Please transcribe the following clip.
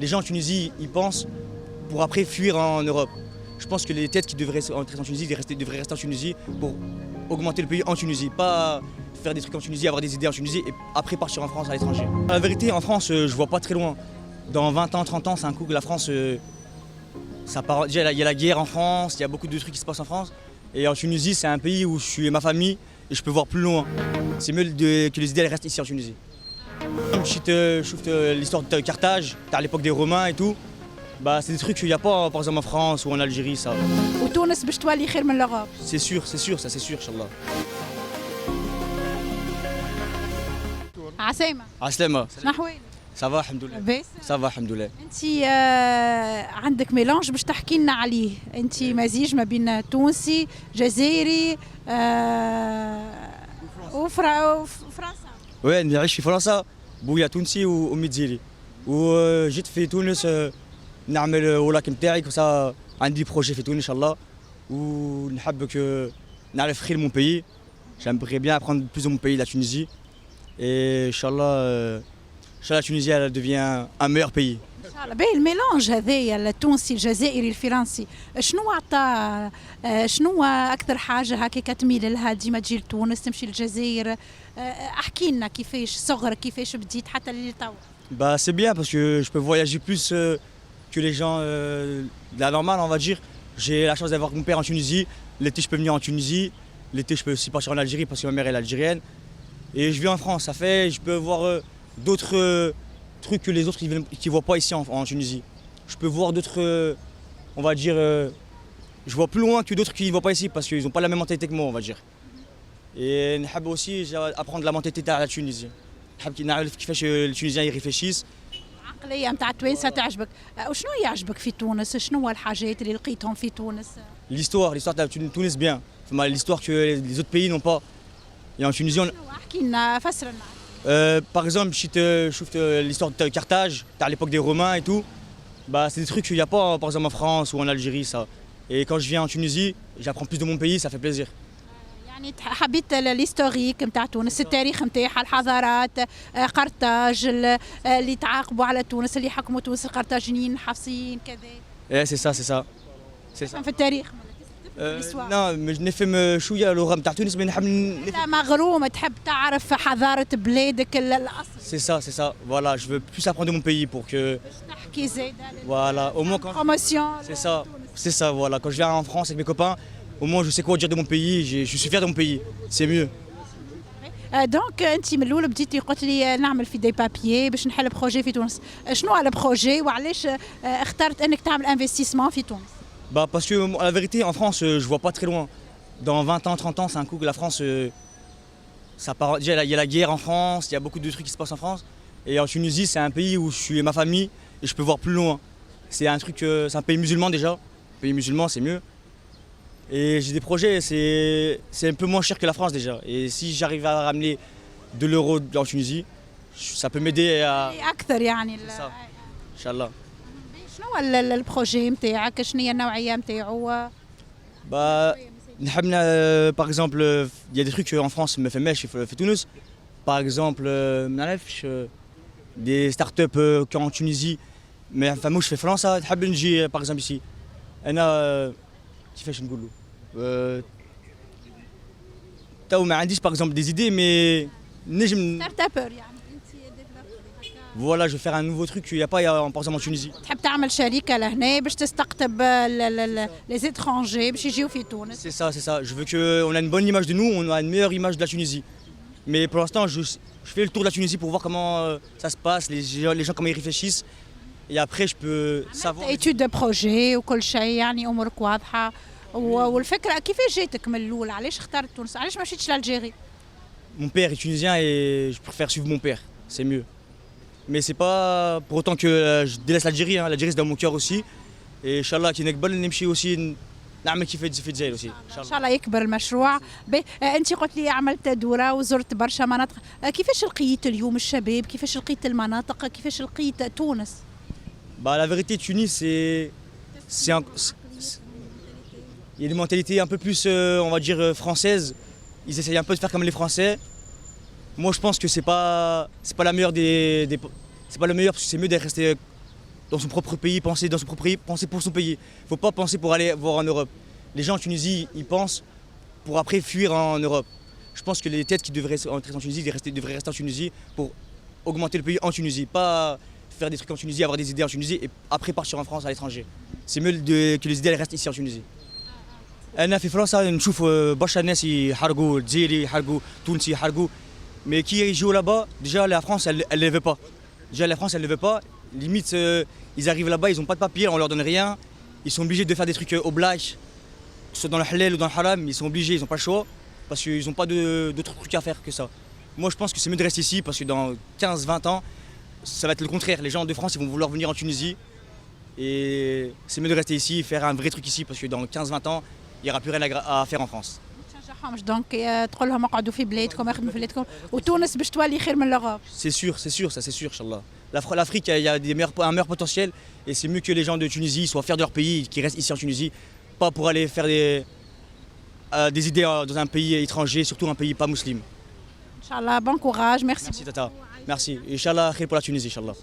les gens en Tunisie, ils pensent pour après fuir en Europe. Je pense que les têtes qui devraient entrer en Tunisie devraient rester en Tunisie pour augmenter le pays en Tunisie, pas faire des trucs en Tunisie, avoir des idées en Tunisie et après partir en France à l'étranger. La vérité, en France, je vois pas très loin. Dans 20 ans, 30 ans, c'est un coup que la France, déjà il y a la guerre en France, il y a beaucoup de trucs qui se passent en France. Et en Tunisie, c'est un pays où je suis ma famille et je peux voir plus loin. C'est mieux que les idées elles restent ici en Tunisie. L'histoire de Carthage, à l'époque des Romains et tout, bah, c'est des trucs qu'il n'y a pas par exemple en France ou en Algérie. Ça. وتونس باش تولي خير من l'Europe. Ça c'est sûr, Inch'Allah. عسيمة. عسلامة. شنو أحوالك؟ Ça va, alhamdoulilah. لاباس؟ Ça va, alhamdoulilah. أنت عندك ميلانج باش تحكي لنا عليه، أنت مزيج ما بين تونسي، جزائري وفرنسا. Ouais, نعيش في فرنسا، بويا تونسي وأمي جزائري. وجيت في تونس نعمل ولاك نتاعي كوسا عندي بروجي في تونس إن شاء الله ونحب نعرف خير mon pays. J'aimerais bien apprendre plus de mon pays, la Tunisie. Et Inch'Allah, la Tunisie elle devient un meilleur pays. إن شاء الله. باهي الميلانج هذايا التونسي الجزائري الفرنسي، شنو عطى شنو أكثر حاجة هكاك تميل لها ديما تجي لتونس تمشي للجزائر؟ احكي لنا كيفاش صغرك كيفاش بديت حتى لتوا. Bah c'est bien parce que je peux voyager plus que les gens de la normale, on va dire. J'ai la chance d'avoir mon père en Tunisie. L'été, je peux venir en Tunisie. L'été, je peux aussi partir en Algérie parce que ma mère est algérienne. Et je vis en France. Ça fait, je peux voir d'autres trucs que les autres qui ne voient pas ici en Tunisie. Je peux voir d'autres, on va dire, je vois plus loin que d'autres qui ne voient pas ici parce qu'ils n'ont pas la même mentalité que moi, on va dire. Et نحب aussi apprendre la mentalité de la Tunisie. نحب نعرف كيفاش التونسيين يريفليشيس. العقلية نتاع التوانسة تعجبك، وشنو يعجبك في تونس؟ شنو هو الحاجات اللي لقيتهم في تونس؟ L'histoire de Tunis bien. L'histoire que les autres pays n'ont pas. Et en Tunisie, احكي لنا فسر لنا. par exemple, l'histoire de Carthage, à l'époque des Romains et tout, bah, c'est des trucs qu'il n'y a pas par exemple en France ou en Algérie. Ça. Et quand je viens en Tunisie, j'apprends plus de mon pays, ça fait plaisir. يعني حبيت الهيستوريك نتاع تونس، التاريخ نتاعها، الحضارات، قرطاج اللي تعاقبوا على تونس، اللي حكموا تونس القرطاجيين حفصيين كذا. C'est ça. في التاريخ. non, mais نفهم شوية اللغة نتاع تونس mais نحب أنت مغروم تحب تعرف حضارة بلادك الأصل. C'est ça. Voilà, je veux plus apprendre de mon pays pour que. تحكي زايدة. Voilà, au moins quand. Promotion. C'est ça, voilà. Quand je viens en France avec mes copains, au moins je sais quoi dire de mon pays, je suis fier de mon pays, c'est mieux. دونك انت من الاول بديتي قلت لي نعمل في دي بابيي باش نحل بروجي في تونس، شنو على بروجي وعلاش اخترت انك تعمل انفستيسمون في تونس؟ Bah parce que la vérité en France je vois pas très loin. Dans 20 ans, 30 ans, c'est un coup que la France ça part déjà il y a la guerre en France, il y a beaucoup de trucs qui se passent en France et en Tunisie, c'est un pays où je suis ma famille et je peux voir plus loin. C'est un truc c'est un pays musulman déjà. Pays musulman, c'est mieux. Et j'ai des projets, c'est un peu moins cher que la France déjà. Et si j'arrive à ramener de l'euro en Tunisie, ça peut m'aider à. أكثر يعني. C'est ça. Inch'Allah. شنو البروجي نتاعك؟ شنو هي النوعية نتاعو؟ Bah, par exemple, il y a des trucs en France, me fait mèche, fait Tunis. Par exemple, des startups en Tunisie. Mais enfin, moi je fais France, نحب نجي par exemple ici. أنا كيفاش نقولوا تو ما عنديش par exemple des idées mais نجم ستارت ابر يعني voilà je vais faire un nouveau truc qu'il n'y a pas par exemple en Tunisie. تحب تعمل شركة لهنا باش تستقطب les étrangers باش يجيو في تونس. C'est ça. Je veux qu'on a une bonne image de nous, on a une meilleure image de la Tunisie. Mais pour l'instant, je fais le tour de la Tunisie pour voir comment ça se passe, les gens comment ils réfléchissent. Et après je peux savoir. étude de projet وكل شيء يعني امورك واضحة. والفكرة كيفاش جاتك من الأول؟ علاش اخترت تونس؟ علاش ما مشيتش لألجيري؟ Mon père est tunisien et je préfère suivre mon père, c'est mieux. Mais c'est pas pour autant que je délaisse l'Algérie, hein. L'Algérie c'est dans mon cœur aussi. Et Inch'Allah كي نقبل نمشي aussi نعمل كيف في الجزائر aussi. إن شاء الله يكبر المشروع. أنت قلت لي عملت دورة وزرت برشا مناطق، كيفاش لقيت اليوم الشباب؟ كيفاش لقيت المناطق؟ كيفاش لقيت تونس؟ Bah la vérité Tunis il y a des mentalités un peu plus on va dire françaises. Ils essayent un peu de faire comme les Français. Moi je pense que c'est pas la meilleure c'est pas le meilleur parce que c'est mieux d'être resté dans son propre pays, penser dans son propre pays, penser pour son pays. Il ne faut pas penser pour aller voir en Europe. Les gens en Tunisie, ils pensent pour après fuir en Europe. Je pense que les têtes qui devraient entrer en Tunisie devraient rester en Tunisie pour augmenter le pays en Tunisie, pas faire des trucs en Tunisie, avoir des idées en Tunisie et après partir en France à l'étranger. C'est mieux que les idées elles restent ici en Tunisie. أنا في فرنسا نشوف برشا ناس يحرقوا الجزائري يحرقوا تونسي يحرقوا mais qui jouent là-bas déjà la France elle les veut pas. Déjà la France elle les veut pas. Limite ils arrivent là-bas, ils ont pas de papier, on leur donne rien. Ils sont obligés de faire des trucs oblages, que ce soit dans le halal ou dans le haram, ils sont obligés, ils ont pas le choix parce qu'ils ont pas d'autres trucs à faire que ça. Moi je pense que c'est mieux de rester ici parce que dans 15-20 ans ça va être le contraire. Les gens de France ils vont vouloir venir en Tunisie et c'est mieux de rester ici, faire un vrai truc ici parce que dans 15-20 ans il n'y aura plus rien à faire en France. تشجعهمش دونك تقول لهم اقعدوا في بلادكم اخدموا في بلادكم وتونس باش تولي خير من l'Europe. C'est sûr, ça c'est sûr, Inch'Allah. L'Afrique, il y a un meilleur potentiel et c'est mieux que les gens de Tunisie soient fiers de leur pays, qui restent ici en Tunisie, pas pour aller faire des idées dans un pays étranger, surtout un pays pas musulman. ان شاء الله bon courage, merci. Merci Tata, merci. Inch'Allah, khir pour la Tunisie, Inch'Allah.